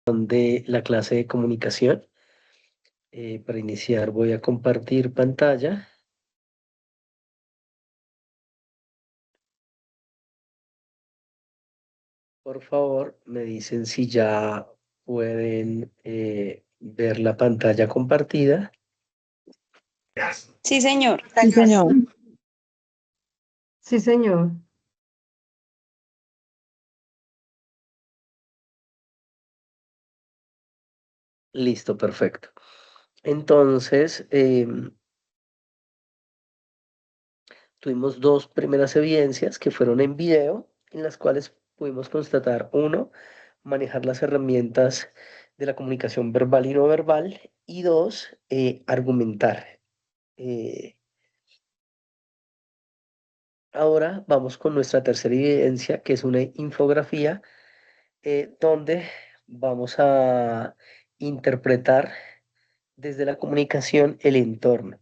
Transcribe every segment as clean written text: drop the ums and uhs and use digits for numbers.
De la clase de comunicación. Para iniciar voy a compartir pantalla. Por favor, me dicen si ya pueden ver la pantalla compartida. Sí, señor. Sí, señor. Sí, señor. Listo, perfecto. Entonces, tuvimos dos primeras evidencias que fueron en video, en las cuales pudimos constatar, uno, manejar las herramientas de la comunicación verbal y no verbal, y dos, argumentar. Eh, Ahora vamos con nuestra tercera evidencia, que es una infografía, donde vamos a interpretar desde la comunicación el entorno.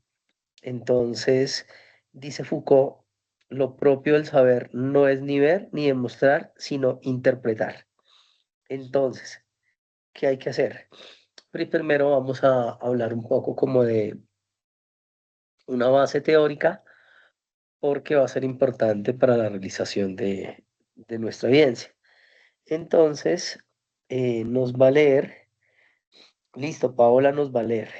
Entonces, dice Foucault, lo propio del saber no es ni ver ni demostrar, sino interpretar. Entonces, ¿qué hay que hacer? Primero vamos a hablar un poco como de una base teórica, porque va a ser importante para la realización de nuestra evidencia. Entonces, nos va a leer. Listo, Paola nos va a leer.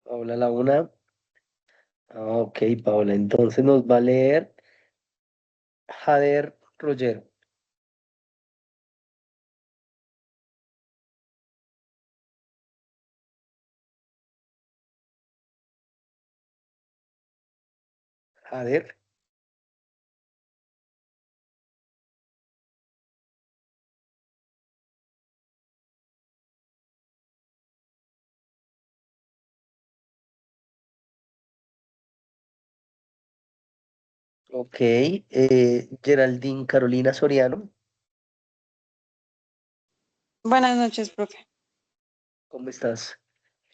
Paola la una. Ok, Paola, entonces nos va a leer Jader Roger. Jader. Ok, Geraldine Carolina Soriano, Buenas noches, profe. ¿cómo estás?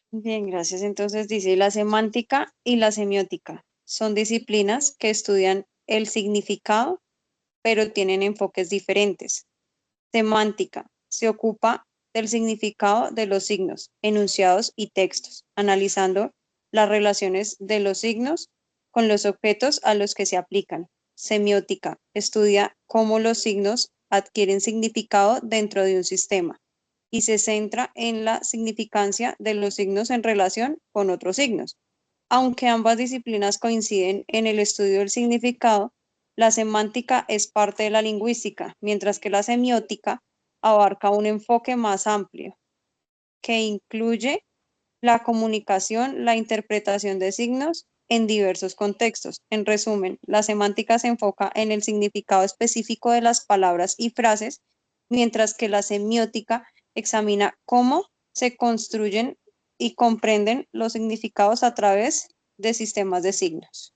Bien, gracias. Entonces dice, la semántica y la semiótica son disciplinas que estudian el significado, pero tienen enfoques diferentes. Semántica se ocupa del significado de los signos, enunciados y textos, analizando las relaciones de los signos con los objetos a los que se aplican. Semiótica estudia cómo los signos adquieren significado dentro de un sistema y se centra en la significancia de los signos en relación con otros signos. Aunque ambas disciplinas coinciden en el estudio del significado, la semántica es parte de la lingüística, mientras que la semiótica abarca un enfoque más amplio, que incluye la comunicación, la interpretación de signos en diversos contextos. En resumen, la semántica se enfoca en el significado específico de las palabras y frases, mientras que la semiótica examina cómo se construyen y comprenden los significados a través de sistemas de signos.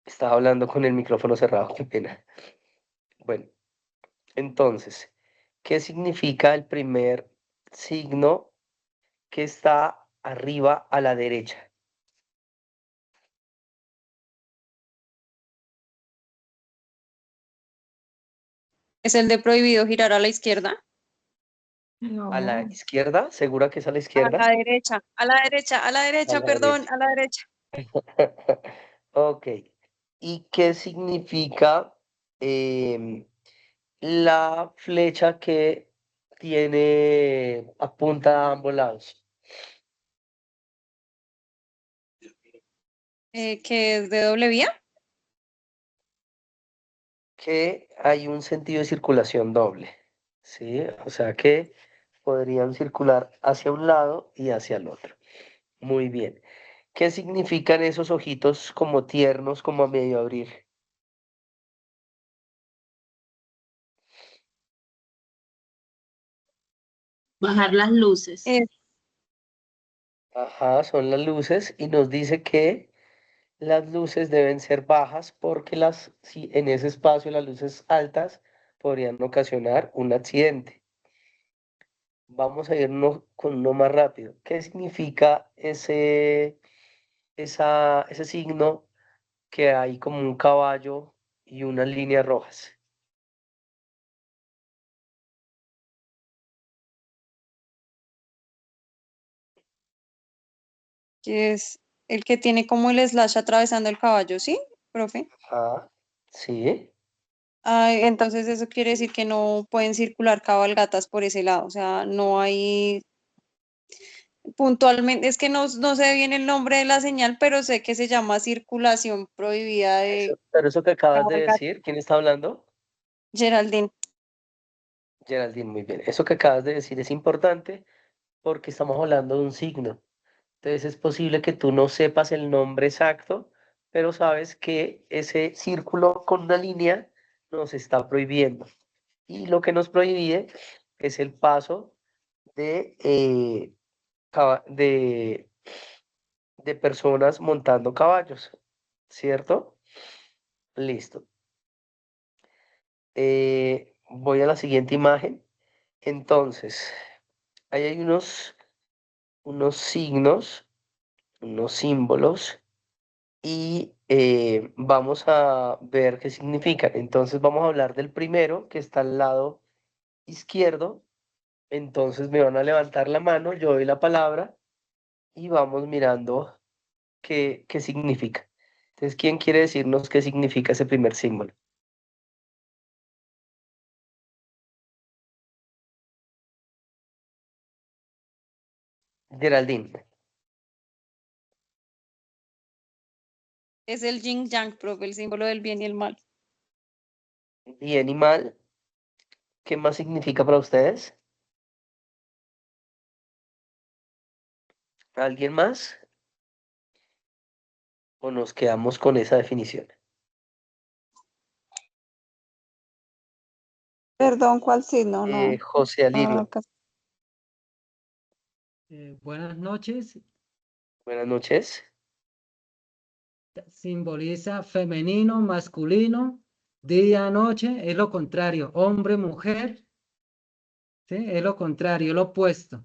Estaba hablando con el micrófono cerrado, qué pena. Bueno, entonces, ¿qué significa el primer signo que está arriba a la derecha? ¿Es el de prohibido girar a la izquierda? A la No. izquierda, ¿segura que es a la A izquierda? la derecha, a la derecha, a la A derecha, la perdón, derecha. a la derecha. Ok. ¿Y qué significa la flecha que tiene apunta a ambos lados? ¿Que es de doble vía? Que hay un sentido de circulación doble, ¿sí? O sea que podrían circular hacia un lado y hacia el otro. Muy bien. ¿Qué significan esos ojitos como tiernos, como a medio abrir? Bajar las luces. Eh, Ajá, son las luces y nos dice que las luces deben ser bajas porque si en ese espacio las luces altas podrían ocasionar un accidente. Vamos a irnos con uno más rápido. ¿Qué significa ese signo que hay como un caballo y unas líneas rojas? que es el que tiene como el slash atravesando el caballo, ¿sí, profe? Ah, sí. Ah, entonces eso quiere decir que no pueden circular cabalgatas por ese lado, o sea, no hay puntualmente, es que no sé bien el nombre de la señal, pero sé que se llama circulación prohibida de Pero eso que acabas de cabalgatas. decir, ¿quién está hablando? Geraldine, Geraldine, muy bien. Eso que acabas de decir es importante porque estamos hablando de un signo. Entonces es posible que tú no sepas el nombre exacto, pero sabes que ese círculo con una línea nos está prohibiendo. Y lo que nos prohíbe es el paso de, de, de personas montando caballos, ¿cierto? Listo. Voy a la siguiente imagen. Entonces, ahí hay unos signos, unos símbolos y vamos a ver qué significan. Entonces vamos a hablar del primero que está al lado izquierdo. Entonces me van a levantar la mano, yo doy la palabra y vamos mirando qué significa. Entonces, ¿quién quiere decirnos qué significa ese primer símbolo? Geraldine. es el yin yang, profe, el símbolo del bien y el mal. Bien y mal, ¿qué más significa para ustedes? ¿Alguien más? ¿O nos quedamos con esa definición? Perdón, ¿cuál signo? No. José Ah, Alirio, Buenas noches. buenas noches. Simboliza femenino, masculino, día, noche, es lo contrario. Hombre, mujer, ¿sí? Es lo contrario, lo opuesto.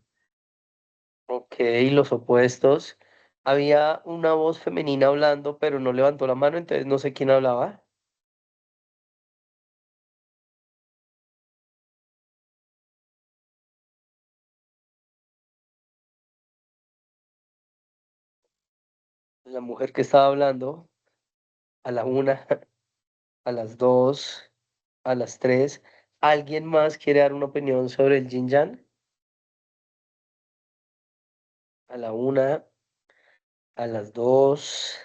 Ok, los opuestos. Había una voz femenina hablando, pero no levantó la mano, entonces no sé quién hablaba. La mujer que estaba hablando a la una, a las dos, a las tres. ¿Alguien más quiere dar una opinión sobre el yin yang? A la una, a las dos,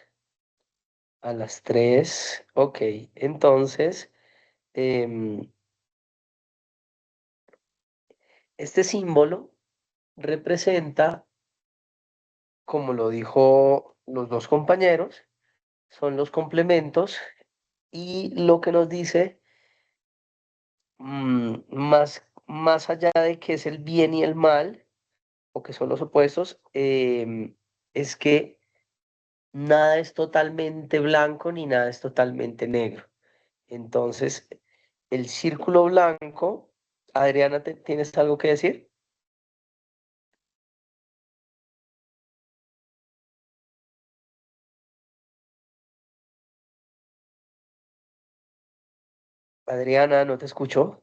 a las tres. Ok, entonces, em, este símbolo representa, como lo dijo los dos compañeros, son los complementos y lo que nos dice, más allá de que es el bien y el mal, o que son los opuestos, es que nada es totalmente blanco ni nada es totalmente negro. Entonces, el círculo blanco, Adriana, ¿tienes algo que decir? Adriana, no te escucho.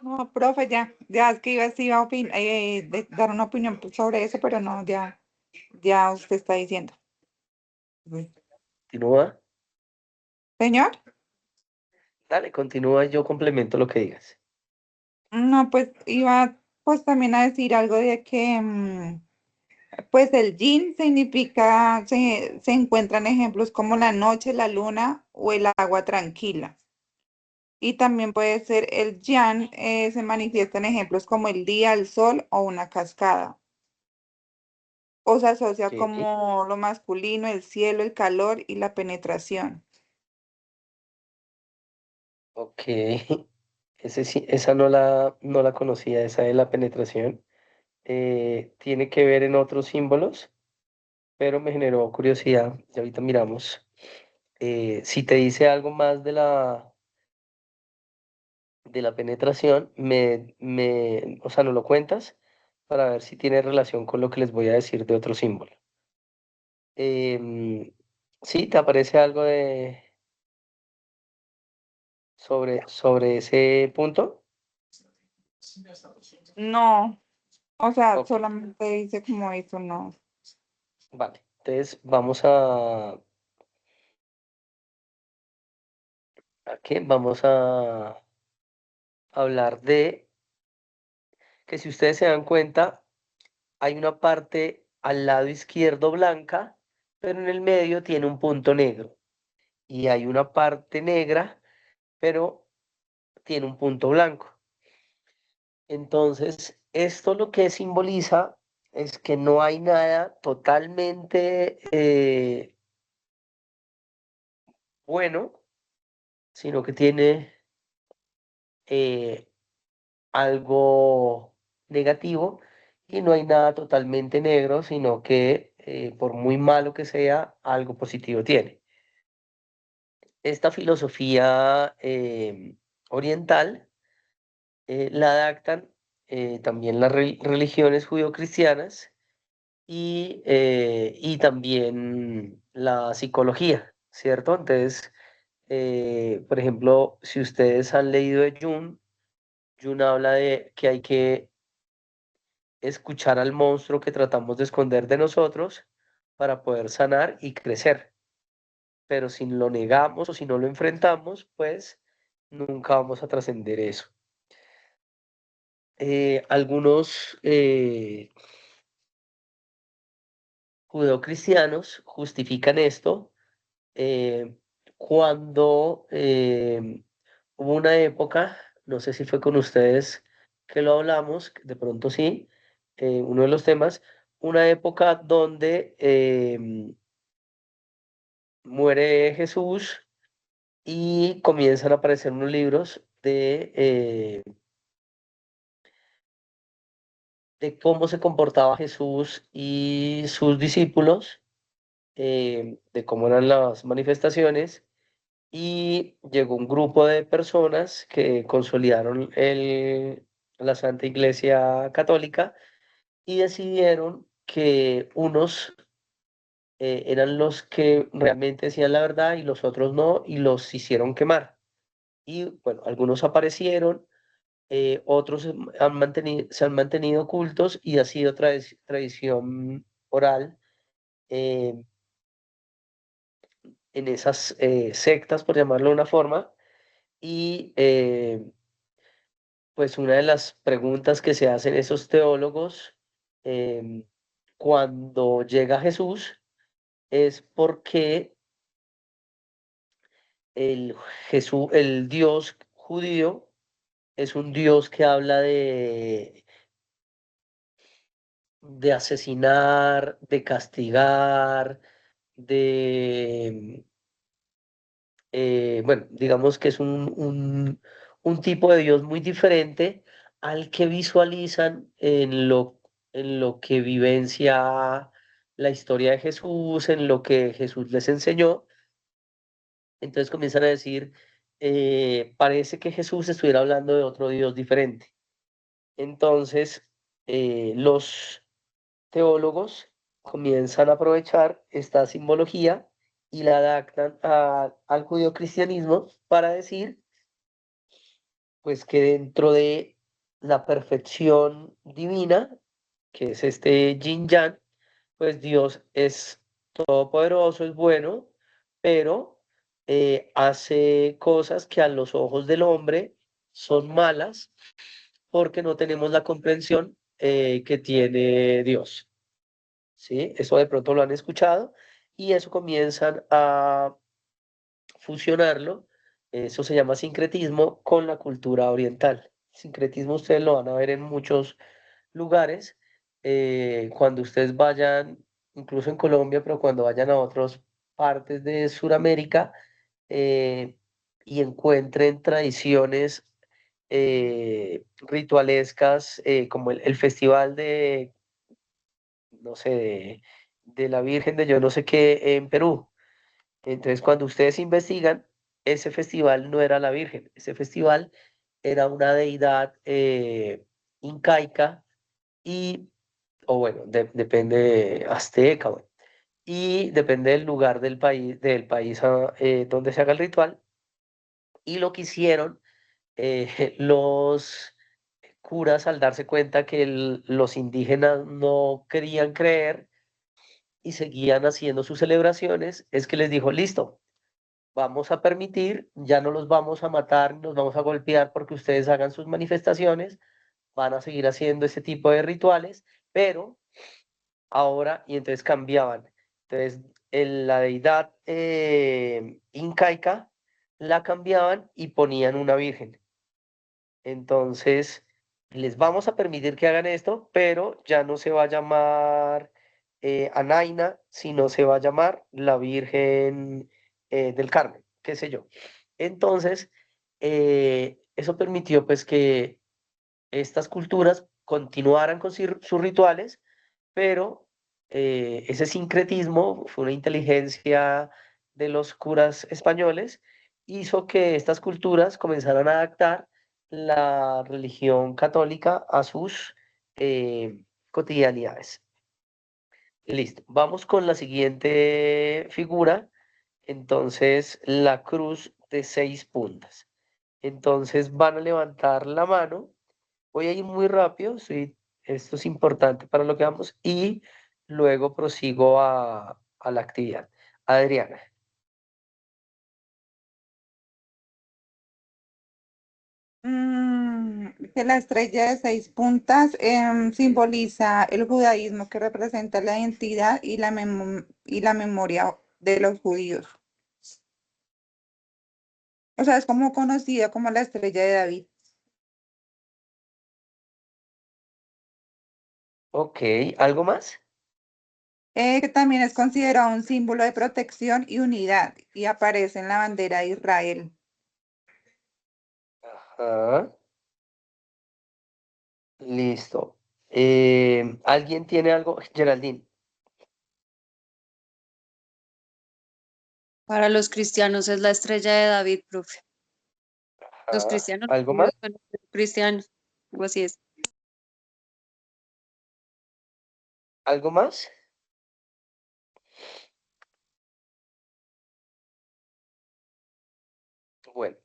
No, profe, ya es que iba a dar una opinión sobre eso, pero no, ya usted está diciendo. Continúa. Señor, Dale, continúa, yo complemento lo que digas. no, pues iba pues también a decir algo de que pues el yin significa, se encuentran ejemplos como la noche, la luna o el agua tranquila. Y también puede ser el yang, se manifiesta en ejemplos como el día, el sol o una cascada. O se asocia Ok, como lo masculino, el cielo, el calor y la penetración. ok. Esa no la conocía, esa de la penetración. Tiene que ver en otros símbolos, pero me generó curiosidad. Y ahorita miramos. Si te dice algo más de la penetración, o sea, no lo cuentas para ver si tiene relación con lo que les voy a decir de otro símbolo. ¿Sí? ¿Te aparece algo sobre ese punto? No, o sea, Ok, solamente dice como eso, no. vale. Entonces ¿a qué? Vamos a hablar de que si ustedes se dan cuenta, hay una parte al lado izquierdo blanca, pero en el medio tiene un punto negro. Y hay una parte negra, pero tiene un punto blanco. Entonces, esto lo que simboliza es que no hay nada totalmente bueno, sino que tiene eh, algo negativo y no hay nada totalmente negro, sino que por muy malo que sea, algo positivo tiene. Esta filosofía oriental la adaptan también las religiones judio-cristianas y también la psicología, ¿cierto? Entonces, por ejemplo, si ustedes han leído de Jung, Jung habla de que hay que escuchar al monstruo que tratamos de esconder de nosotros para poder sanar y crecer. Pero si lo negamos o si no lo enfrentamos, pues nunca vamos a trascender eso. Algunos judeocristianos justifican esto eh, cuando hubo una época, no sé si fue con ustedes que lo hablamos, de pronto sí, uno de los temas, una época donde muere Jesús y comienzan a aparecer unos libros de cómo se comportaba Jesús y sus discípulos, de cómo eran las manifestaciones, y llegó un grupo de personas que consolidaron la Santa Iglesia Católica y decidieron que unos eran los que realmente decían la verdad y los otros no, y los hicieron quemar. Y bueno, algunos aparecieron, otros se han mantenido ocultos y ha sido tradición oral eh, en esas sectas, por llamarlo de una forma. Y pues una de las preguntas que se hacen esos teólogos em, cuando llega Jesús es por qué el el Dios judío es un Dios que habla de asesinar, de castigar, de bueno, digamos que es un tipo de Dios muy diferente al que visualizan en lo que vivencia la historia de Jesús, en lo que Jesús les enseñó. Entonces comienzan a decir, parece que Jesús estuviera hablando de otro Dios diferente. Entonces, los teólogos comienzan a aprovechar esta simbología y la adaptan al judeocristianismo para decir, pues que dentro de la perfección divina, que es este yin yang, pues Dios es todopoderoso, es bueno, pero hace cosas que a los ojos del hombre son malas porque no tenemos la comprensión que tiene Dios. ¿Sí? Eso de pronto lo han escuchado y eso comienzan a fusionarlo. Eso se llama sincretismo con la cultura oriental. Sincretismo ustedes lo van a ver en muchos lugares. Cuando ustedes vayan, incluso en Colombia, pero cuando vayan a otras partes de Sudamérica eh, y encuentren tradiciones ritualescas, como el festival de, no sé, de la Virgen de yo no sé qué en Perú. Entonces, cuando ustedes investigan, ese festival no era la Virgen, ese festival era una deidad incaica y, o bueno, depende azteca, bueno, y depende del lugar del país donde se haga el ritual. Y lo que hicieron los curas al darse cuenta que los indígenas no querían creer y seguían haciendo sus celebraciones, es que les dijo, listo, vamos a permitir, ya no los vamos a matar, nos vamos a golpear porque ustedes hagan sus manifestaciones, van a seguir haciendo ese tipo de rituales, pero ahora, y entonces cambiaban. Entonces, la deidad incaica la cambiaban y ponían una virgen. Entonces, les vamos a permitir que hagan esto, pero ya no se va a llamar Anaina, sino se va a llamar la Virgen del Carmen, qué sé yo. Entonces, eso permitió pues que estas culturas continuaran con sus rituales, pero ese sincretismo fue una inteligencia de los curas españoles, hizo que estas culturas comenzaran a adaptar la religión católica a sus cotidianidades. Listo, vamos con la siguiente figura. Entonces, la cruz de 6 puntas. Entonces van a levantar la mano. Voy a ir muy rápido, sí, esto es importante para lo que vamos y luego prosigo a la actividad. Adriana. Que la estrella de 6 puntas simboliza el judaísmo que representa la identidad y y la memoria de los judíos. O sea, es como conocida como la estrella de David. Ok, ¿algo más? Que también es considerado un símbolo de protección y unidad y aparece en la bandera de Israel. Ajá, listo. ¿Alguien tiene algo? Geraldine. Para los cristianos es la estrella de David, profe. Los Ajá, cristianos, ¿algo más? los cristianos, algo así es. ¿Algo más? Bueno,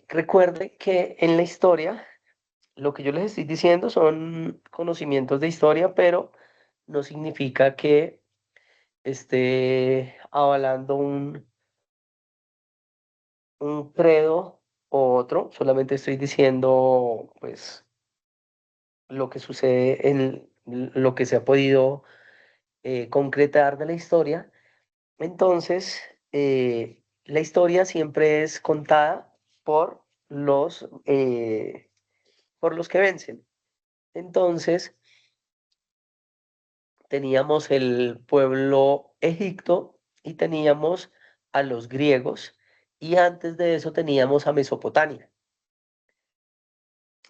recuerde que en la historia, lo que yo les estoy diciendo son conocimientos de historia, pero no significa que esté avalando un credo o otro, solamente estoy diciendo pues lo que sucede en lo que se ha podido concretar de la historia. Entonces, la historia siempre es contada por los que vencen. Entonces, teníamos el pueblo Egipto y teníamos a los griegos y antes de eso teníamos a Mesopotamia.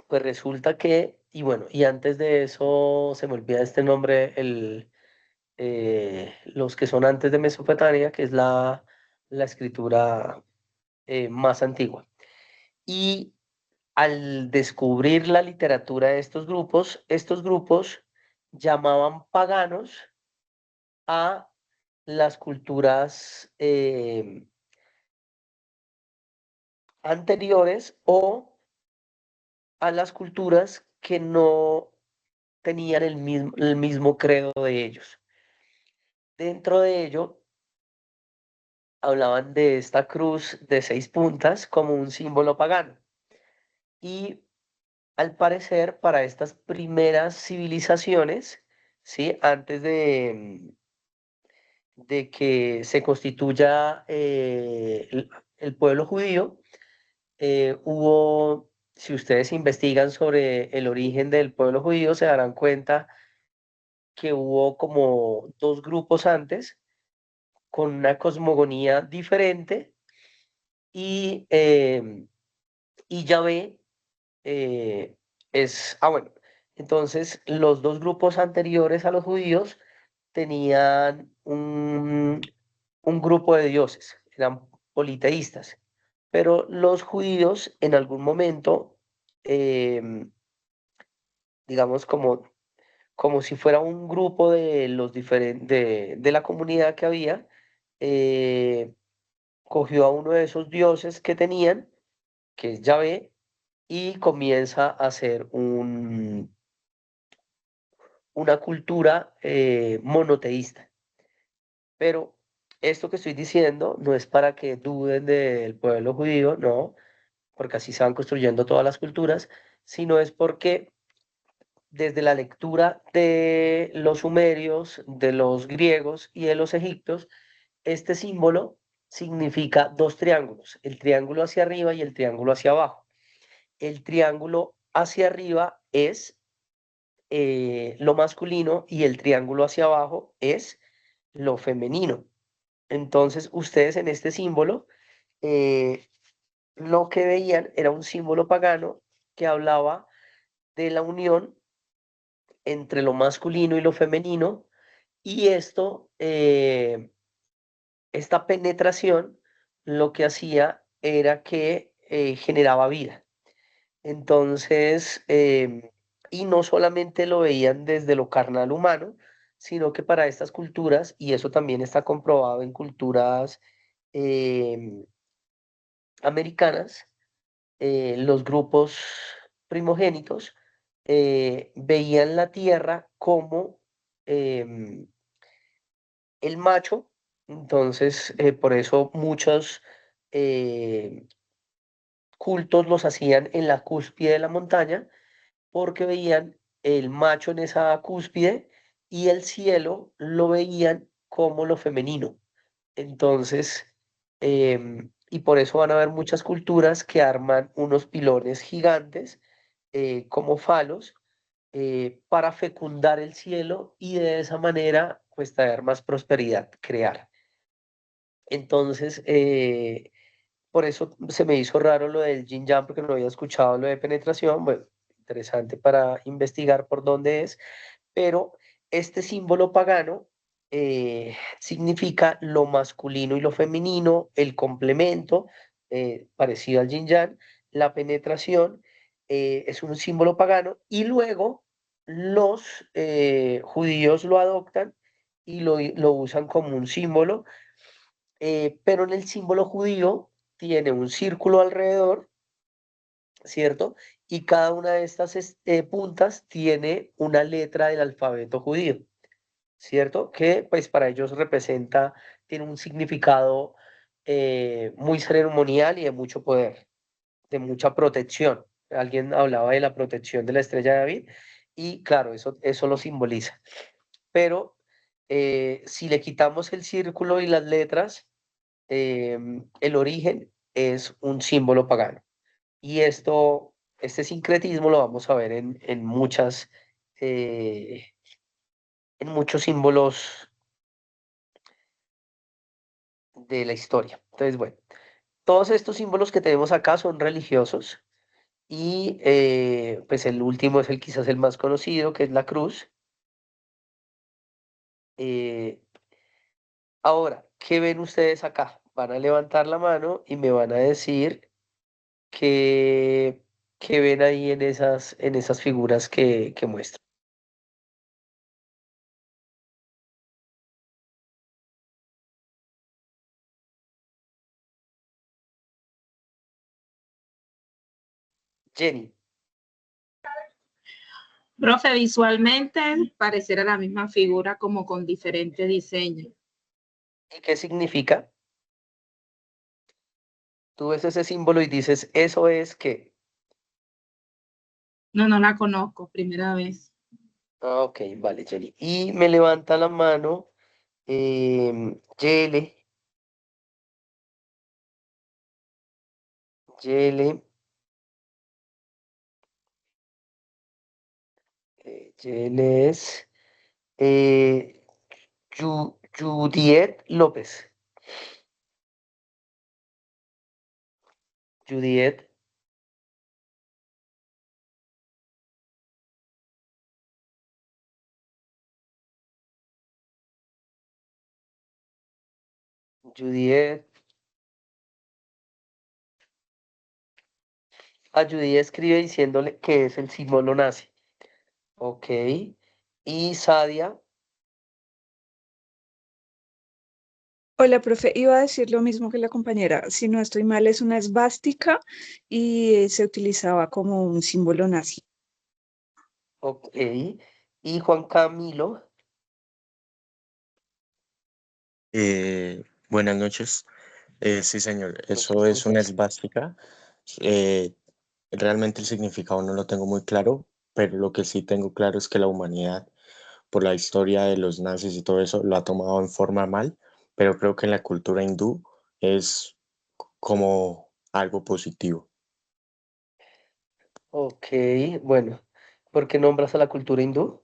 Pues resulta que, y bueno, y antes de eso se me olvida este nombre, los que son antes de Mesopotamia, que es la escritura más antigua. Y al descubrir la literatura de estos grupos llamaban paganos a las culturas anteriores o a las culturas que no tenían el mismo credo de ellos. Dentro de ello, hablaban de esta cruz de 6 puntas como un símbolo pagano. Y al parecer, para estas primeras civilizaciones, ¿sí? Antes de que se constituya el pueblo judío, hubo, si ustedes investigan sobre el origen del pueblo judío, se darán cuenta que hubo como dos grupos antes, con una cosmogonía diferente, y, Yahvé bueno, entonces los dos grupos anteriores a los judíos tenían un grupo de dioses, eran politeístas, pero los judíos en algún momento, em, digamos como si fuera un grupo de los de la comunidad que había, eh, cogió a uno de esos dioses que tenían, que es Yahvé, y comienza a hacer una cultura monoteísta. Pero esto que estoy diciendo no es para que duden del pueblo judío, no, porque así se van construyendo todas las culturas, sino es porque desde la lectura de los sumerios, de los griegos y de los egipcios, este símbolo significa dos triángulos, el triángulo hacia arriba y el triángulo hacia abajo. El triángulo hacia arriba es lo masculino y el triángulo hacia abajo es lo femenino. Entonces, ustedes en este símbolo, eh, lo que veían era un símbolo pagano que hablaba de la unión entre lo masculino y lo femenino, y esta penetración lo que hacía era que generaba vida. Entonces, y no solamente lo veían desde lo carnal humano, sino que para estas culturas, y eso también está comprobado en culturas em, americanas, los grupos primogénitos veían la tierra como em, el macho. Entonces, por eso muchos cultos los hacían en la cúspide de la montaña, porque veían el macho en esa cúspide y el cielo lo veían como lo femenino. Entonces, y por eso van a haber muchas culturas que arman unos pilones gigantes como falos para fecundar el cielo y de esa manera pues traer más prosperidad, crear. Entonces, por eso se me hizo raro lo del yin yang porque no había escuchado lo de penetración. Bueno, interesante para investigar por dónde es, pero este símbolo pagano significa lo masculino y lo femenino, el complemento, parecido al yin yang, la penetración, es un símbolo pagano, y luego los judíos lo adoptan y lo usan como un símbolo, pero en el símbolo judío tiene un círculo alrededor, ¿cierto? Y cada una de estas puntas tiene una letra del alfabeto judío, ¿cierto? Que pues para ellos representa, tiene un significado muy ceremonial y de mucho poder, de mucha protección. Alguien hablaba de la protección de la estrella de David y claro, eso lo simboliza. Pero si le quitamos el círculo y las letras, el origen es un símbolo pagano. Y este sincretismo lo vamos a ver eh, en muchos símbolos de la historia. Entonces, bueno, todos estos símbolos que tenemos acá son religiosos y pues el último es quizás el más conocido, que es la cruz. Eh, Ahora, ¿qué ven ustedes acá? Van a levantar la mano y me van a decir qué, qué ven ahí en esas figuras que muestro. Jenny. Profe, visualmente pareciera la misma figura como con diferente diseño. ¿Y qué significa? Tú ves ese símbolo y dices, ¿eso es qué? No, no la conozco, primera vez. Ah, ok, vale, Jenny. Y me levanta la mano Yele. Yele. Yele es Judiet López. Judiet. Judiet. A Judy escribe diciéndole que es el símbolo nazi. Ok. Y Sadia. Hola, profe. Iba a decir lo mismo que la compañera. Si no estoy mal, es una esvástica y se utilizaba como un símbolo nazi. Ok. Y Juan Camilo. Buenas noches. Sí, señor, eso Muchas es una noches. esvástica. Eh, Realmente el significado no lo tengo muy claro, pero lo que sí tengo claro es que la humanidad, por la historia de los nazis y todo eso, lo ha tomado en forma mal, pero creo que en la cultura hindú es como algo positivo. Ok, bueno. ¿Por qué nombras a la cultura hindú?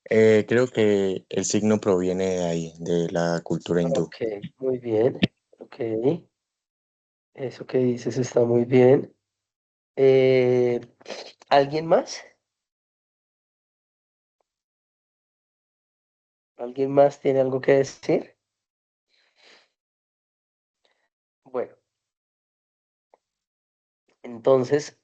Creo que el signo proviene de ahí, de la cultura hindú. Ok, muy bien. Ok. Eso que dices está muy bien. Eh, ¿Alguien más? ¿Alguien más tiene algo que decir? Bueno, entonces,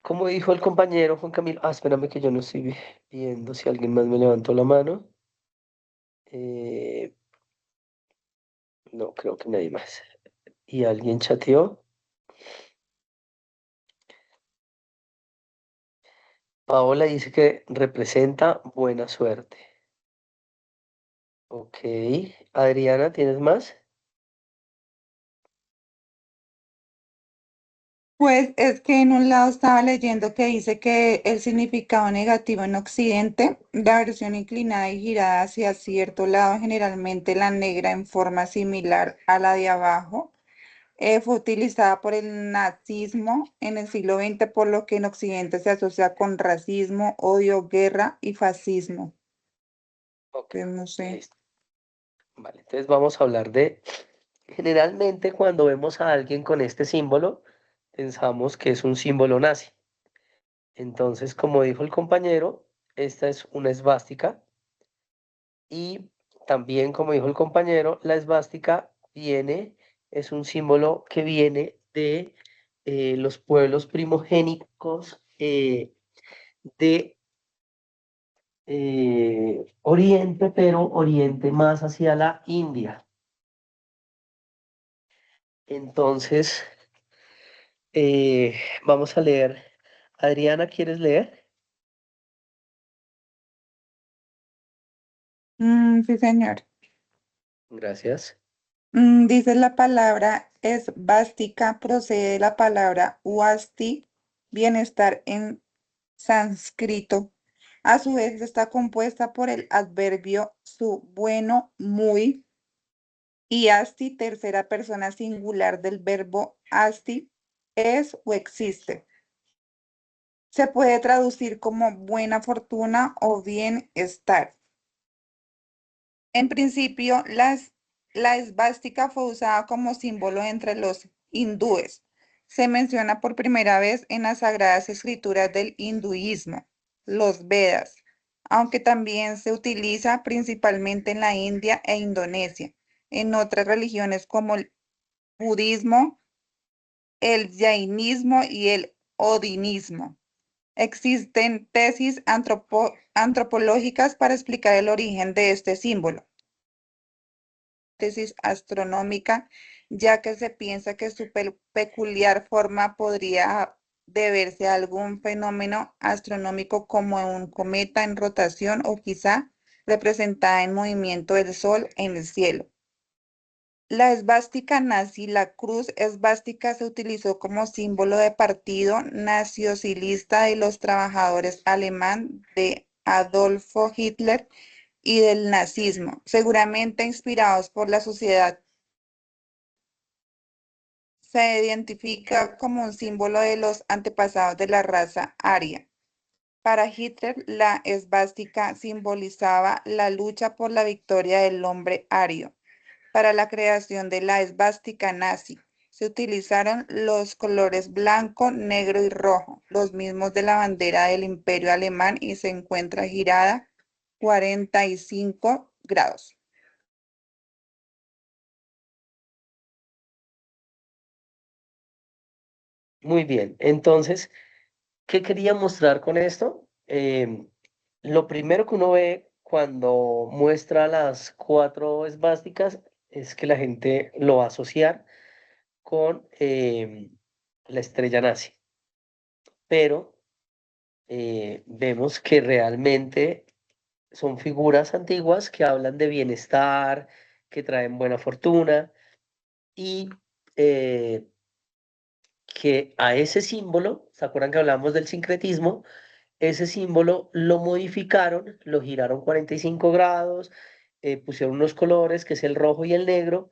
como dijo el compañero Juan Camilo, espérame que yo no estoy viendo si alguien más me levantó la mano. Eh, no, creo que nadie más. ¿Y alguien chateó? Paola dice que representa buena suerte. Ok. Adriana, ¿tienes más? Pues es que en un lado estaba leyendo que dice que el significado negativo en Occidente, la versión inclinada y girada hacia cierto lado, generalmente la negra en forma similar a la de abajo, fue utilizada por el nazismo en el siglo XX, por lo que en Occidente se asocia con racismo, odio, guerra y fascismo. Ok, Pues no sé. listo. Vale, entonces vamos a hablar de, generalmente cuando vemos a alguien con este símbolo, pensamos que es un símbolo nazi. Entonces, como dijo el compañero, esta es una esvástica y también, como dijo el compañero, la esvástica es un símbolo que viene de los pueblos primogénicos de Oriente, pero Oriente más hacia la India. Entonces, vamos a leer. Adriana, ¿quieres leer? Sí, señor. Gracias. Dice la palabra esvástica, procede de la palabra wasti, bienestar en sánscrito. A su vez está compuesta por el adverbio su, bueno, muy, y asti, tercera persona singular del verbo asti, es o existe. Se puede traducir como buena fortuna o bienestar. En principio, la esvástica fue usada como símbolo entre los hindúes. Se menciona por primera vez en las sagradas escrituras del hinduismo, los Vedas, aunque también se utiliza principalmente en la India e Indonesia. En otras religiones como el budismo, el jainismo y el odinismo. Existen tesis antropológicas para explicar el origen de este símbolo. hipótesis astronómica, ya que se piensa que su peculiar forma podría deberse a algún fenómeno astronómico como un cometa en rotación o quizá representada en movimiento del Sol en el cielo. La esvástica nazi, la cruz esvástica, se utilizó como símbolo de partido nacionalista de los trabajadores alemán de Adolfo Hitler y del nazismo, seguramente inspirados por la sociedad. Se identifica como un símbolo de los antepasados de la raza aria. Para Hitler, la esvástica simbolizaba la lucha por la victoria del hombre ario. Para la creación de la esvástica nazi, se utilizaron los colores blanco, negro y rojo, los mismos de la bandera del Imperio Alemán, y se encuentra girada 45 grados. Muy bien, entonces, ¿qué quería mostrar con esto? Lo primero que uno ve cuando muestra las cuatro esvásticas es que la gente lo va a asociar con la estrella nazi, pero vemos que realmente son figuras antiguas que hablan de bienestar, que traen buena fortuna y eh, que a ese símbolo, ¿se acuerdan que hablamos del sincretismo? Ese símbolo lo modificaron, lo giraron 45 grados, pusieron unos colores, que es el rojo y el negro,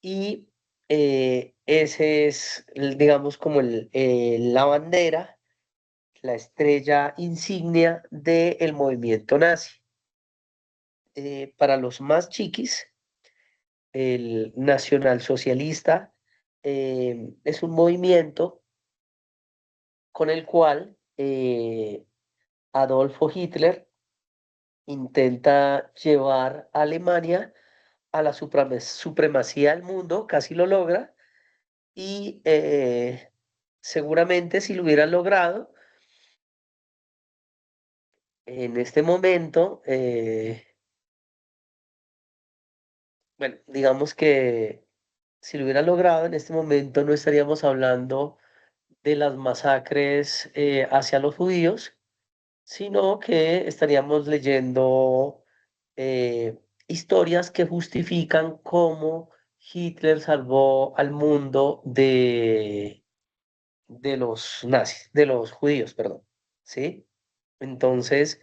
y ese es, digamos, como la bandera, la estrella insignia del movimiento nazi. Para los más chiquis, el nacionalsocialista es un movimiento con el cual Adolfo Hitler intenta llevar a Alemania a la supremacía del mundo, casi lo logra, y seguramente si lo hubiera logrado, en este momento, bueno, digamos que si lo hubiera logrado, en este momento no estaríamos hablando de las masacres hacia los judíos, sino que estaríamos leyendo historias que justifican cómo Hitler salvó al mundo de los nazis, de los judíos, perdón. ¿Sí? Entonces,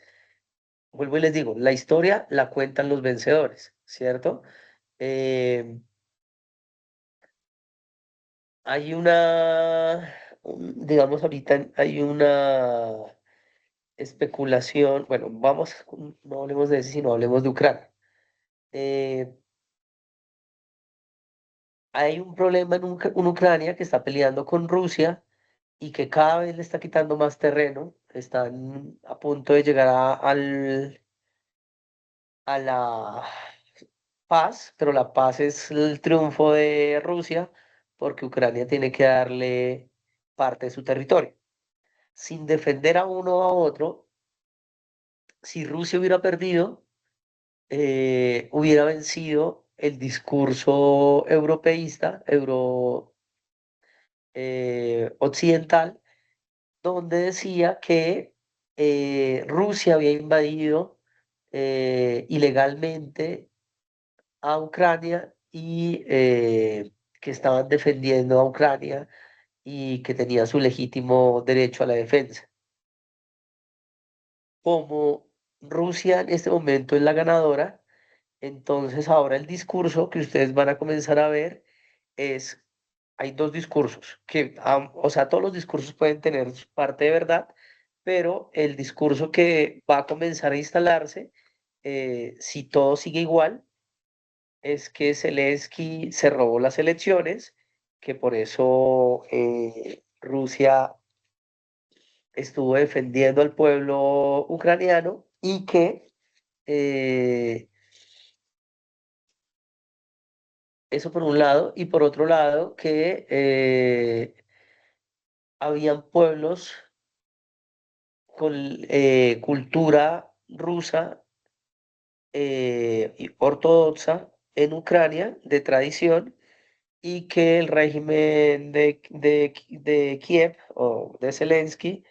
vuelvo y les digo, la historia la cuentan los vencedores, ¿cierto? Eh, hay digamos ahorita hay una especulación, bueno, no hablemos de eso, sino hablemos de Ucrania. Eh, Hay un problema en Ucrania que está peleando con Rusia y que cada vez le está quitando más terreno. Están a punto de llegar a la paz, pero la paz es el triunfo de Rusia porque Ucrania tiene que darle parte de su territorio. Sin defender a uno o a otro, si Rusia hubiera perdido, hubiera vencido el discurso europeísta, occidental, donde decía que Rusia había invadido ilegalmente a Ucrania y que estaban defendiendo a Ucrania y que tenía su legítimo derecho a la defensa. Como Rusia en este momento es la ganadora, entonces ahora el discurso que ustedes van a comenzar a ver es, hay dos discursos, o sea, todos los discursos pueden tener su parte de verdad, pero el discurso que va a comenzar a instalarse, si todo sigue igual, es que Zelensky se robó las elecciones, que por eso Rusia estuvo defendiendo al pueblo ucraniano y que eh, eso por un lado, y por otro lado que habían pueblos con cultura rusa y ortodoxa en Ucrania de tradición y que el régimen de Kiev o de Zelensky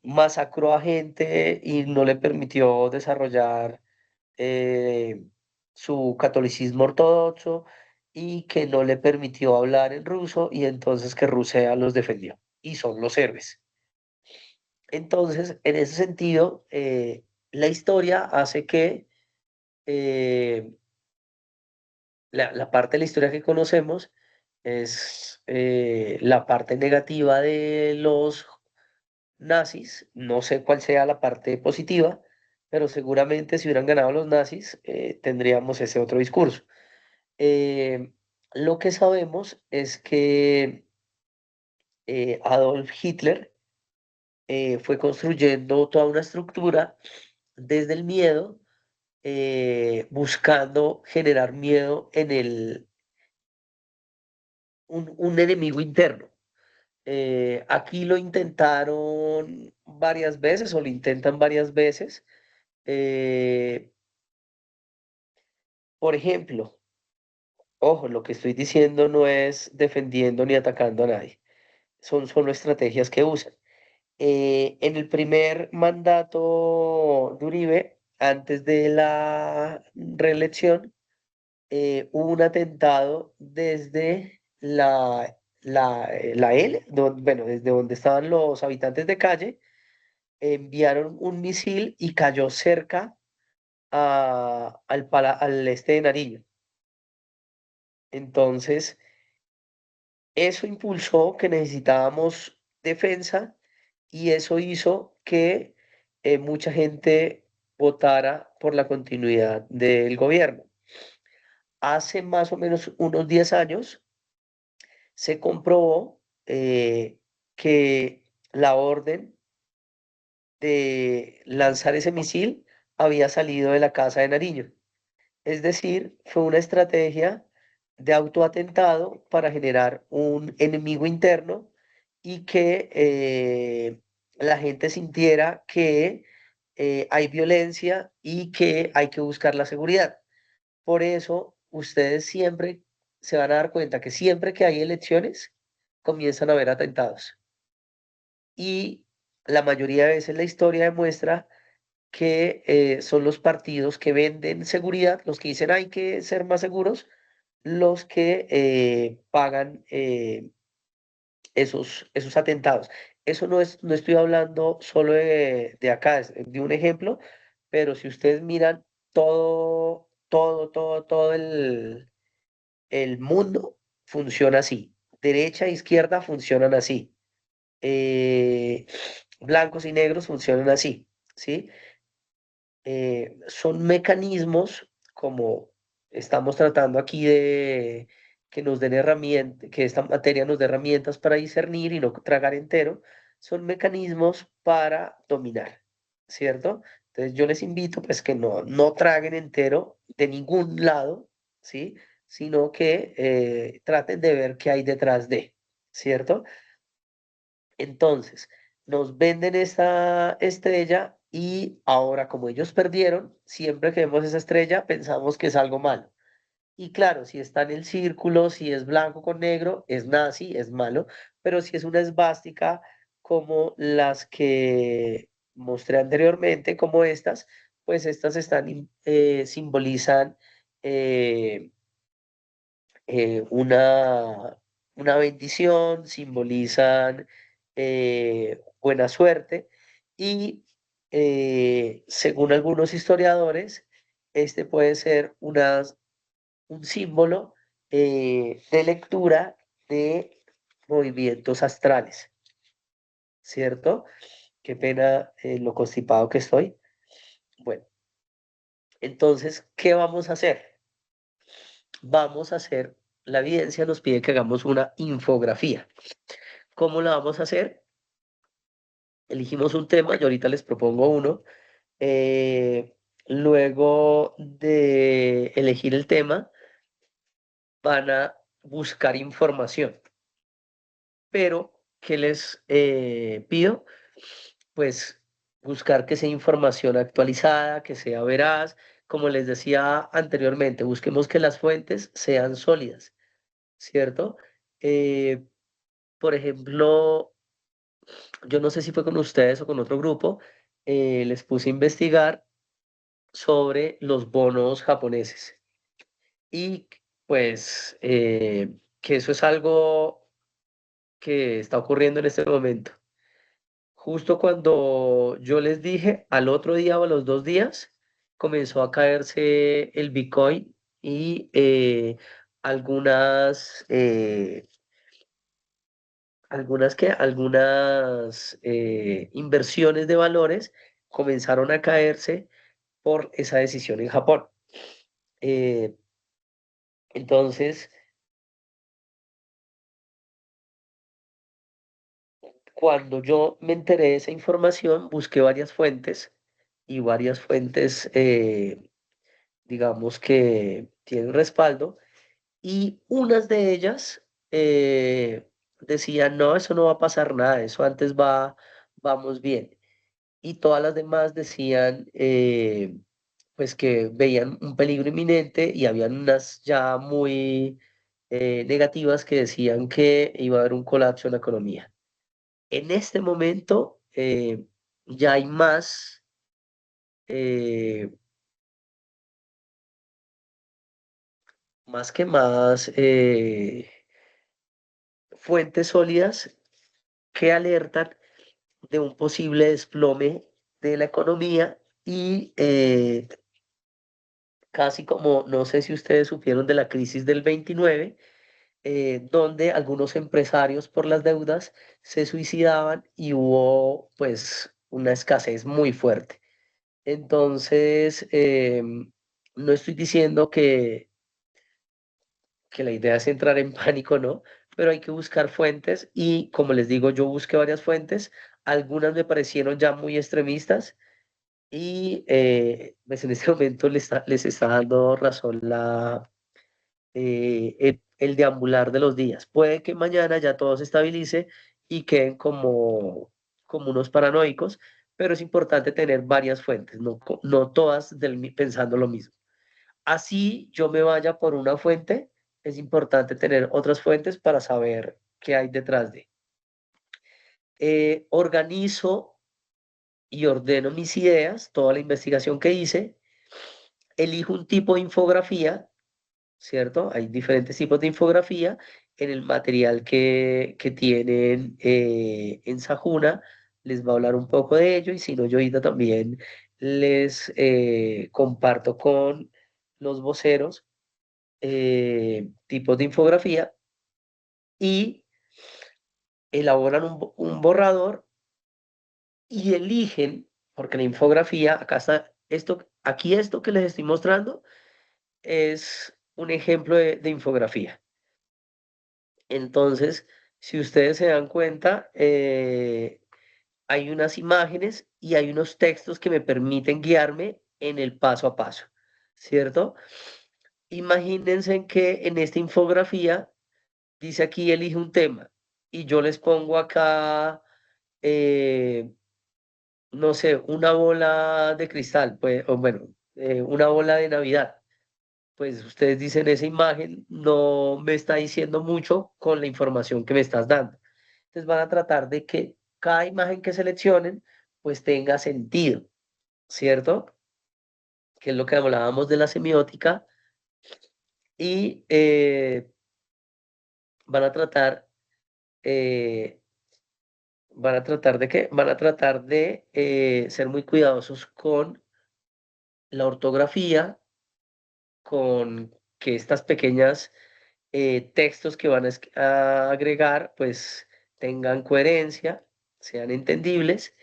masacró a gente y no le permitió desarrollar eh, su catolicismo ortodoxo y que no le permitió hablar en ruso y entonces que Rusia los defendió y son los héroes. Entonces, en ese sentido, la historia hace que la parte de la historia que conocemos es la parte negativa de los nazis. No sé cuál sea la parte positiva, pero seguramente si hubieran ganado los nazis, tendríamos ese otro discurso. Eh, lo que sabemos es que Adolf Hitler fue construyendo toda una estructura desde el miedo, buscando generar miedo en un enemigo interno. Aquí lo intentaron varias veces o lo intentan varias veces. Eh, por ejemplo, ojo, lo que estoy diciendo no es defendiendo ni atacando a nadie. Son solo estrategias que usan. En el primer mandato de Uribe, antes de la reelección, hubo un atentado desde la L, bueno, desde donde estaban los habitantes de calle, enviaron un misil y cayó cerca al este de Nariño. Entonces, eso impulsó que necesitábamos defensa y eso hizo que mucha gente votara por la continuidad del gobierno. Hace más o menos unos 10 años se comprobó que la orden de lanzar ese misil había salido de la casa de Nariño. Es decir, fue una estrategia de autoatentado para generar un enemigo interno y que la gente sintiera que hay violencia y que hay que buscar la seguridad. Por eso, ustedes siempre se van a dar cuenta que siempre que hay elecciones, comienzan a haber atentados. Y la mayoría de veces la historia demuestra que son los partidos que venden seguridad, los que dicen hay que ser más seguros, los que pagan esos atentados. Eso no estoy hablando solo de acá, es de un ejemplo, pero si ustedes miran todo el mundo funciona así. Derecha e izquierda funcionan así. eh, Blancos y negros funcionan así, ¿sí? Son mecanismos como estamos tratando aquí de que nos den herramientas, que esta materia nos dé herramientas para discernir y no tragar entero, son mecanismos para dominar, ¿cierto? Entonces yo les invito pues que no traguen entero de ningún lado, ¿sí? Sino que traten de ver qué hay detrás de, ¿cierto? Entonces, nos venden esta estrella y ahora como ellos perdieron, siempre que vemos esa estrella pensamos que es algo malo. Y claro, si está en el círculo, si es blanco con negro, es nazi, es malo, pero si es una esvástica como las que mostré anteriormente, como estas, pues estas simbolizan eh, una bendición, simbolizan buena suerte y según algunos historiadores, este puede ser un símbolo de lectura de movimientos astrales, ¿cierto? Qué pena lo constipado que estoy. Bueno, entonces, ¿qué vamos a hacer? Vamos a hacer, la evidencia nos pide que hagamos una infografía. ¿Cómo la vamos a hacer? Elegimos un tema, yo ahorita les propongo uno. Luego de elegir el tema, van a buscar información. Pero, ¿qué les pido? Pues buscar que sea información actualizada, que sea veraz, como les decía anteriormente, busquemos que las fuentes sean sólidas, ¿cierto? Eh, por ejemplo, yo no sé si fue con ustedes o con otro grupo, les puse a investigar sobre los bonos japoneses. Y pues que eso es algo que está ocurriendo en este momento. Justo cuando yo les dije, al otro día o a los 2 días, comenzó a caerse el Bitcoin y algunas, algunas inversiones de valores comenzaron a caerse por esa decisión en Japón. Eh, entonces, cuando yo me enteré de esa información, busqué varias fuentes y varias fuentes, digamos que tienen respaldo, y unas de ellas decían, no, eso no va a pasar nada, eso antes vamos bien. Y todas las demás decían, pues que veían un peligro inminente y habían unas ya muy negativas que decían que iba a haber un colapso en la economía. En este momento ya hay eh, más fuentes sólidas que alertan de un posible desplome de la economía y casi como, no sé si ustedes supieron de la crisis del 29, donde algunos empresarios por las deudas se suicidaban y hubo pues una escasez muy fuerte. Entonces, no estoy diciendo que la idea es entrar en pánico, ¿no? Pero hay que buscar fuentes y como les digo, yo busqué varias fuentes, algunas me parecieron ya muy extremistas y pues en este momento les está dando razón el deambular de los días. Puede que mañana ya todo se estabilice y queden como unos paranoicos, pero es importante tener varias fuentes, no todas pensando lo mismo. Así yo me vaya por una fuente, es importante tener otras fuentes para saber qué hay detrás de. Organizo y ordeno mis ideas, toda la investigación que hice, elijo un tipo de infografía, ¿cierto? Hay diferentes tipos de infografía en el material que tienen en Sajuna. Les va a hablar un poco de ello y si no, yo ahorita también les comparto con los voceros tipos de infografía y elaboran un borrador y eligen, porque la infografía, acá está esto, aquí esto que les estoy mostrando es un ejemplo de infografía. Entonces, si ustedes se dan cuenta, hay unas imágenes y hay unos textos que me permiten guiarme en el paso a paso, ¿cierto? Imagínense que en esta infografía dice aquí elige un tema y yo les pongo acá, no sé, una bola de cristal, pues, o bueno, una bola de Navidad. Pues ustedes dicen esa imagen no me está diciendo mucho con la información que me estás dando. Entonces van a tratar de que cada imagen que seleccionen pues tenga sentido, ¿cierto? Que es lo que hablábamos de la semiótica y van a tratar, eh, van a tratar de qué? Van a tratar de ser muy cuidadosos con la ortografía, con que estas pequeñas textos que van a agregar, pues tengan coherencia, sean entendibles.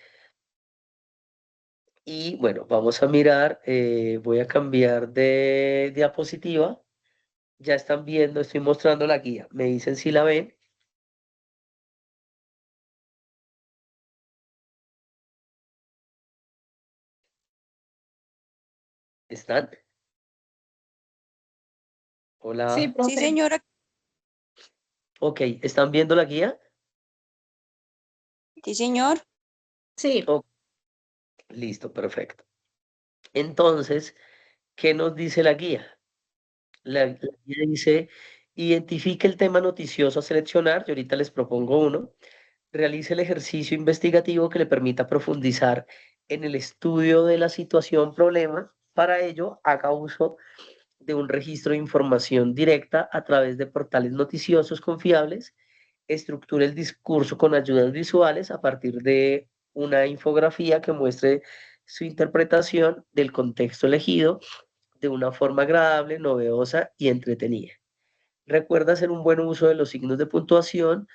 Y bueno, vamos a mirar, voy a cambiar de diapositiva. Ya están viendo, estoy mostrando la guía. Me dicen si la ven. ¿Están? Sí, Hola. Sí, profe. señora. Ok, ¿están viendo la guía? Sí, señor. Sí. Oh, listo, perfecto. Entonces, ¿qué nos dice la guía? La guía dice, identifique el tema noticioso a seleccionar, y ahorita les propongo uno. Realice el ejercicio investigativo que le permita profundizar en el estudio de la situación problema. Para ello, haga uso de un registro de información directa a través de portales noticiosos confiables. Estructure el discurso con ayudas visuales a partir de una infografía que muestre su interpretación del contexto elegido de una forma agradable, novedosa y entretenida. Recuerda hacer un buen uso de los signos de puntuación,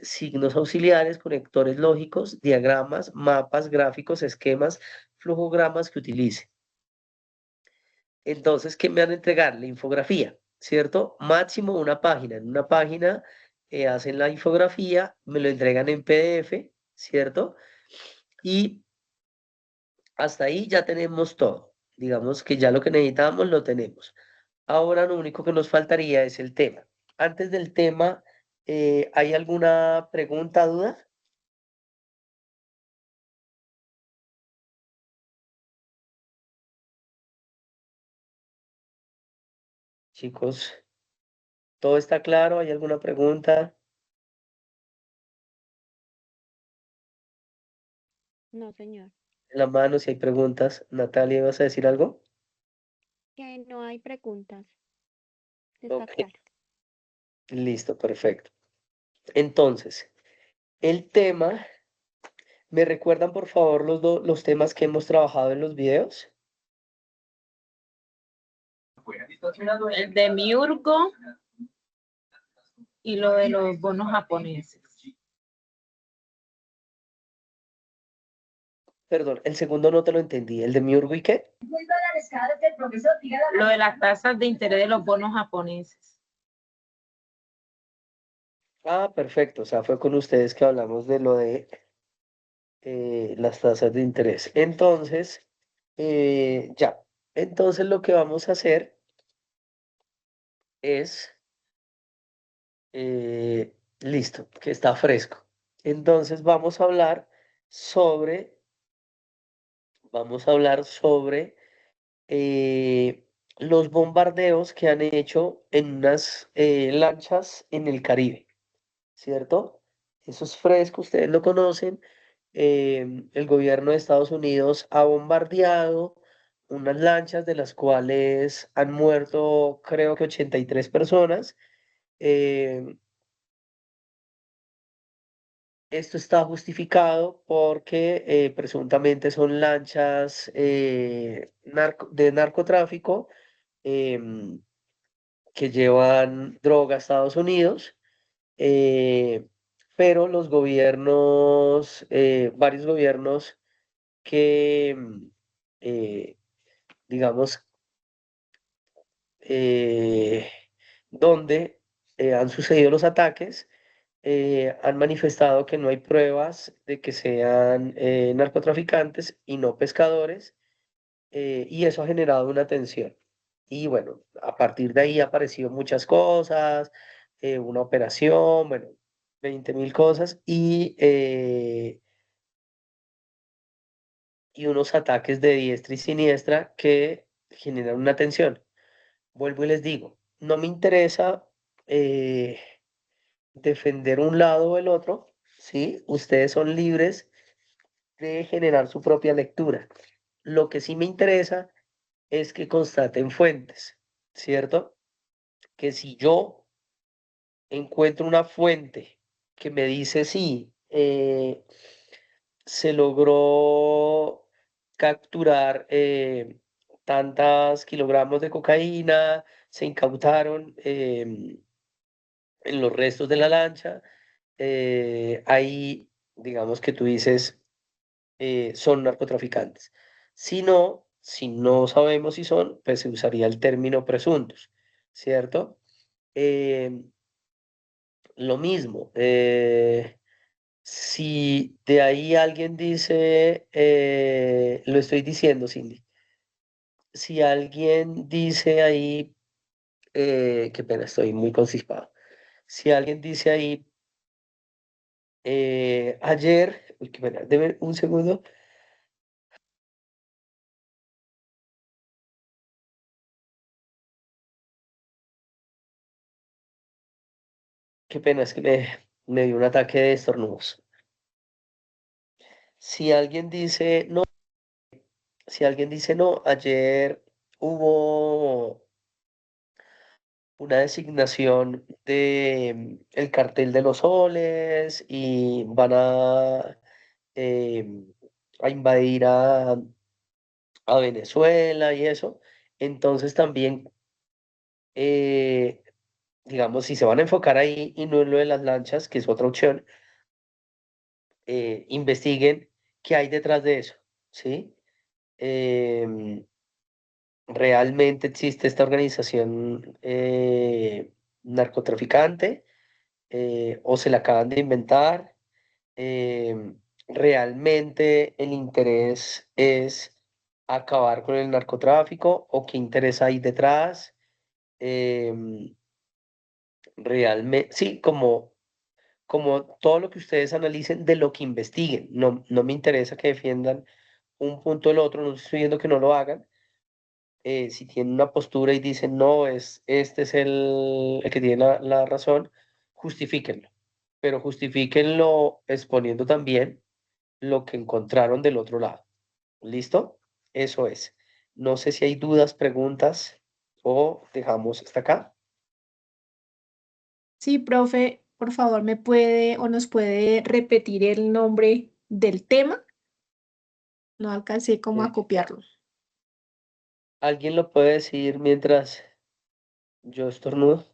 signos auxiliares, conectores lógicos, diagramas, mapas, gráficos, esquemas, flujogramas que utilice. Entonces, ¿qué me van a entregar? La infografía, ¿cierto? Máximo una página. En una página hacen la infografía, me lo entregan en PDF, ¿cierto? Y hasta ahí ya tenemos todo. Digamos que ya lo que necesitamos lo tenemos. Ahora lo único que nos faltaría es el tema. Antes del tema, ¿hay alguna pregunta, duda? Chicos, ¿todo está claro? ¿Hay alguna pregunta? No, señor. En la mano, si hay preguntas. Natalia, ¿vas a decir algo? Que no hay preguntas. Está Ok, claro. listo, perfecto. Entonces, el tema, ¿me recuerdan por favor los temas que hemos trabajado en los videos? El de Miurgo y lo de los bonos japoneses. Perdón, el segundo no te lo entendí. ¿El de Miurgo y qué? Lo de las tasas de interés de los bonos japoneses. Ah, perfecto. O sea, fue con ustedes que hablamos de lo de las tasas de interés. Entonces, ya. Entonces lo que vamos a hacer es, listo, que está fresco. Entonces sobre, vamos a hablar sobre los bombardeos que han hecho en unas lanchas en el Caribe, ¿cierto? Eso es fresco, ustedes lo conocen. El gobierno de Estados Unidos ha bombardeado unas lanchas de las cuales han muerto creo que 83 personas. Eh, Esto está justificado porque presuntamente son lanchas de narcotráfico em, que llevan droga a Estados Unidos, eh, pero los gobiernos, varios gobiernos que, eh, digamos, eh, donde han sucedido los ataques, han manifestado que no hay pruebas de que sean narcotraficantes y no pescadores, y eso ha generado una tensión. Y bueno, a partir de ahí han aparecido muchas cosas, una operación, bueno, 20.000 cosas y unos ataques de diestra y siniestra que generan una tensión. Vuelvo y les digo, no me interesa eh, defender un lado o el otro, ¿sí? Ustedes son libres de generar su propia lectura. Lo que sí me interesa es que constaten fuentes, ¿cierto? Que si yo encuentro una fuente que me dice sí, se logró capturar tantas kilogramos de cocaína, se incautaron en los restos de la lancha, ahí digamos que tú dices son narcotraficantes. Si no, si no sabemos si son, pues se usaría el término presuntos, ¿cierto? Eh, lo mismo, si de ahí alguien dice, lo estoy diciendo, Cindy, si alguien dice ahí, qué pena, estoy muy constipado. Si alguien dice ahí, ayer, uy, qué pena, deme un segundo. Qué pena, es que me dio un ataque de estornudos. Si alguien dice no, si alguien dice no, ayer hubo una designación de el cartel de los soles y van eh, a invadir a Venezuela y eso. Entonces también, eh, digamos, si se van a enfocar ahí y no en lo de las lanchas, que es otra opción, investiguen qué hay detrás de eso, ¿sí? Em, ¿Realmente existe esta organización narcotraficante o se la acaban de inventar? ¿Realmente el interés es acabar con el narcotráfico o qué interés hay detrás? Realmente, sí, como todo lo que ustedes analicen de lo que investiguen. No, no me interesa que defiendan un punto o el otro, no estoy diciendo que no lo hagan. Si tienen una postura y dicen, no, este es el que tiene la razón, justifíquenlo, pero justifíquenlo exponiendo también lo que encontraron del otro lado. ¿Listo? Eso es. No sé si hay dudas, preguntas o dejamos hasta acá. Sí, profe, por favor, ¿me puede o nos puede repetir el nombre del tema? No alcancé como a Eh, copiarlo. ¿Alguien lo puede decir mientras yo estornudo?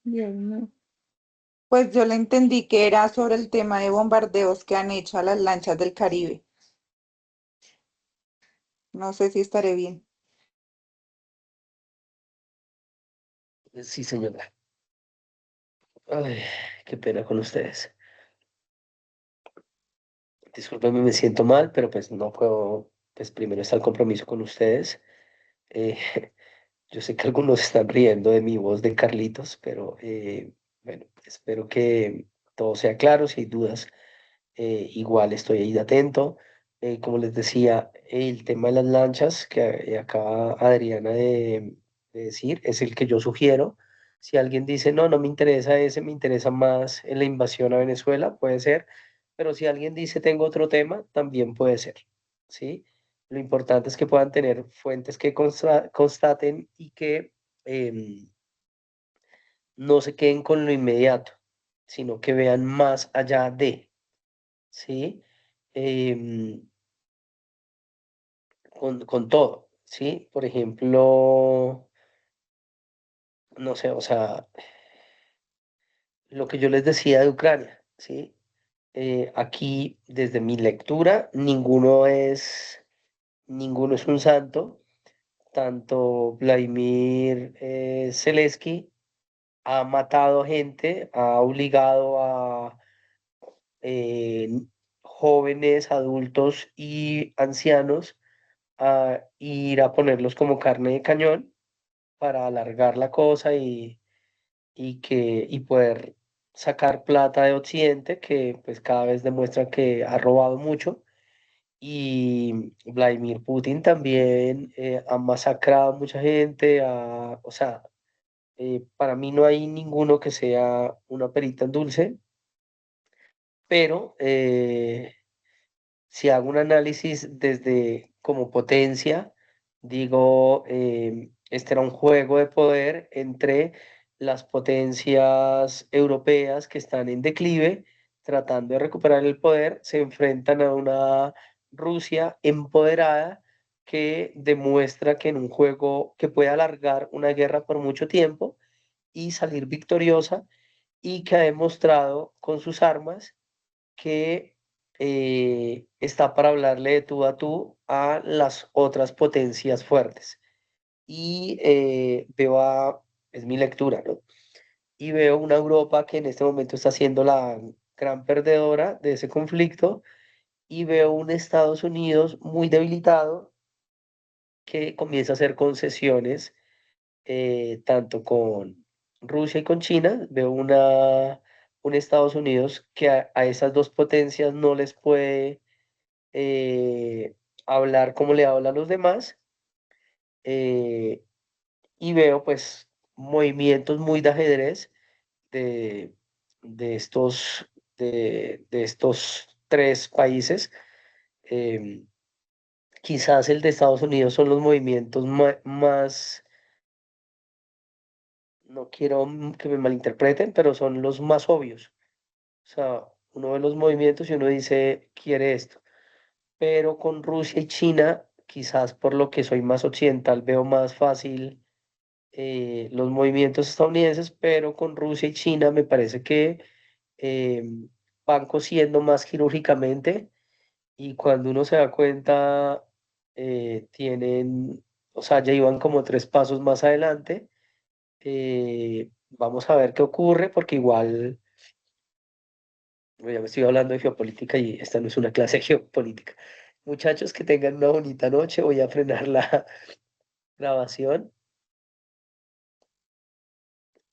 Dios mío. Pues yo le entendí que era sobre el tema de bombardeos que han hecho a las lanchas del Caribe. No sé si estaré bien. Sí, señora. Ay, qué pena con ustedes. Discúlpenme, me siento mal, pero pues no puedo, pues primero está el compromiso con ustedes. Eh, yo sé que algunos están riendo de mi voz de Carlitos, pero bueno, espero que todo sea claro. Si hay dudas, igual estoy ahí de atento. Como les decía, el tema de las lanchas que acaba Adriana de decir es el que yo sugiero. Si alguien dice, no, no me interesa ese, me interesa más en la invasión a Venezuela, puede ser. Pero si alguien dice, tengo otro tema, también puede ser. ¿Sí? Lo importante es que puedan tener fuentes que constaten y que no se queden con lo inmediato, sino que vean más allá de. ¿Sí? Em, con todo, ¿sí? Por ejemplo, no sé, o sea, lo que yo les decía de Ucrania, ¿sí? Aquí, desde mi lectura, ninguno es un santo. Tanto Vladimir Zelensky ha matado gente, ha obligado a eh, jóvenes, adultos y ancianos a ir a ponerlos como carne de cañón para alargar la cosa y poder sacar plata de Occidente, que pues cada vez demuestra que ha robado mucho. Y Vladimir Putin también ha masacrado a mucha gente, o sea, para mí no hay ninguno que sea una perita en dulce, pero si hago un análisis desde como potencia, digo, este era un juego de poder entre las potencias europeas que están en declive, tratando de recuperar el poder, se enfrentan a una Rusia empoderada que demuestra que en un juego que puede alargar una guerra por mucho tiempo y salir victoriosa y que ha demostrado con sus armas que está para hablarle de tú a tú a las otras potencias fuertes. Y es mi lectura, ¿no? Y veo una Europa que en este momento está siendo la gran perdedora de ese conflicto y veo un Estados Unidos muy debilitado que comienza a hacer concesiones tanto con Rusia y con China. Veo un Estados Unidos que a esas dos potencias no les puede hablar como le habla a los demás. eh, y veo pues movimientos muy de ajedrez de, de estos, de estos tres países. Em, Quizás el de Estados Unidos son los movimientos más, no quiero que me malinterpreten, pero son los más obvios. O sea, uno ve los movimientos y uno dice, quiere esto. Pero con Rusia y China, quizás por lo que soy más occidental, veo más fácil los movimientos estadounidenses, pero con Rusia y China me parece que eh, van cosiendo más quirúrgicamente y cuando uno se da cuenta, tienen, o sea, ya iban como 3 pasos más adelante. Vamos a ver qué ocurre, porque igual, bueno, ya me estoy hablando de geopolítica y esta no es una clase de geopolítica. Muchachos, que tengan una bonita noche. Voy a frenar la grabación.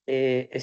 Es